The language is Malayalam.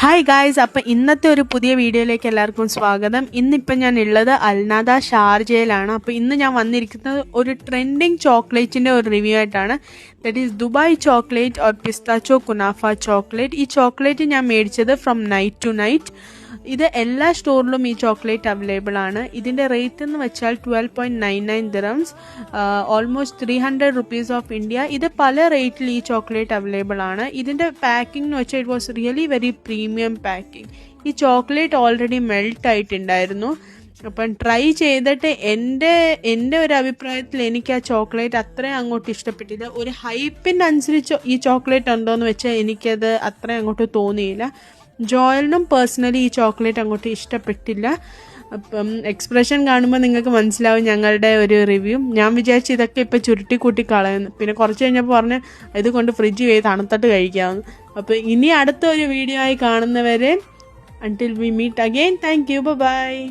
ഹായ് ഗായ്സ്, അപ്പോൾ ഇന്നത്തെ ഒരു പുതിയ വീഡിയോയിലേക്ക് എല്ലാവർക്കും സ്വാഗതം. ഇന്നിപ്പോൾ ഞാൻ ഉള്ളത് അൽനാദ ഷാർജയിലാണ്. അപ്പോൾ ഇന്ന് ഞാൻ വന്നിരിക്കുന്നത് ഒരു ട്രെൻഡിങ് ചോക്ലേറ്റിൻ്റെ ഒരു റിവ്യൂ ആയിട്ടാണ്. That is Dubai chocolate or pistachio kunafa chocolate. ഈ ചോക്ലേറ്റ് ഞാൻ മേടിച്ചത് ഫ്രം നൈറ്റ് ടു നൈറ്റ്. ഇത് എല്ലാ സ്റ്റോറിലും ഈ ചോക്ലേറ്റ് അവൈലബിൾ ആണ്. ഇതിൻ്റെ റേറ്റ് എന്ന് വെച്ചാൽ 12.99 dirhams, almost 300 rupees of India. ഇത് പല റേറ്റിൽ ഈ ചോക്ലേറ്റ് അവൈലബിൾ ആണ്. ഇതിൻ്റെ പാക്കിംഗ് എന്ന് വെച്ചാൽ it was really very premium packing. ഈ ചോക്ലേറ്റ് ഓൾറെഡി മെൽറ്റ് ആയിട്ടുണ്ടായിരുന്നു. അപ്പം ട്രൈ ചെയ്തിട്ട് എൻ്റെ ഒരു അഭിപ്രായത്തിൽ എനിക്ക് ആ ചോക്ലേറ്റ് അത്രയും അങ്ങോട്ട് ഇഷ്ടപ്പെട്ടില്ല. ഒരു ഹൈപ്പിൻ്റെ അനുസരിച്ച് ഈ ചോക്ലേറ്റ് ഉണ്ടോയെന്ന് വെച്ചാൽ എനിക്കത് അത്രയും അങ്ങോട്ട് തോന്നിയില്ല. ജോയലിനും പേഴ്സണലി ഈ ചോക്ലേറ്റ് അങ്ങോട്ട് ഇഷ്ടപ്പെട്ടില്ല. അപ്പം എക്സ്പ്രഷൻ കാണുമ്പോൾ നിങ്ങൾക്ക് മനസ്സിലാവും ഞങ്ങളുടെ ഒരു റിവ്യൂ. ഞാൻ വിചാരിച്ചു ഇതൊക്കെ ഇപ്പോൾ ചുരുട്ടി കൂട്ടി കളയുന്നു. പിന്നെ കുറച്ച് കഴിഞ്ഞപ്പോൾ പറഞ്ഞ് ഇത് കൊണ്ട് ഫ്രിഡ്ജ് ചെയ്ത് തണുത്തിട്ട് കഴിക്കാമെന്ന്. അപ്പോൾ ഇനി അടുത്ത ഒരു വീഡിയോ ആയി കാണുന്നവരെ until we meet again, thank you, bye bye.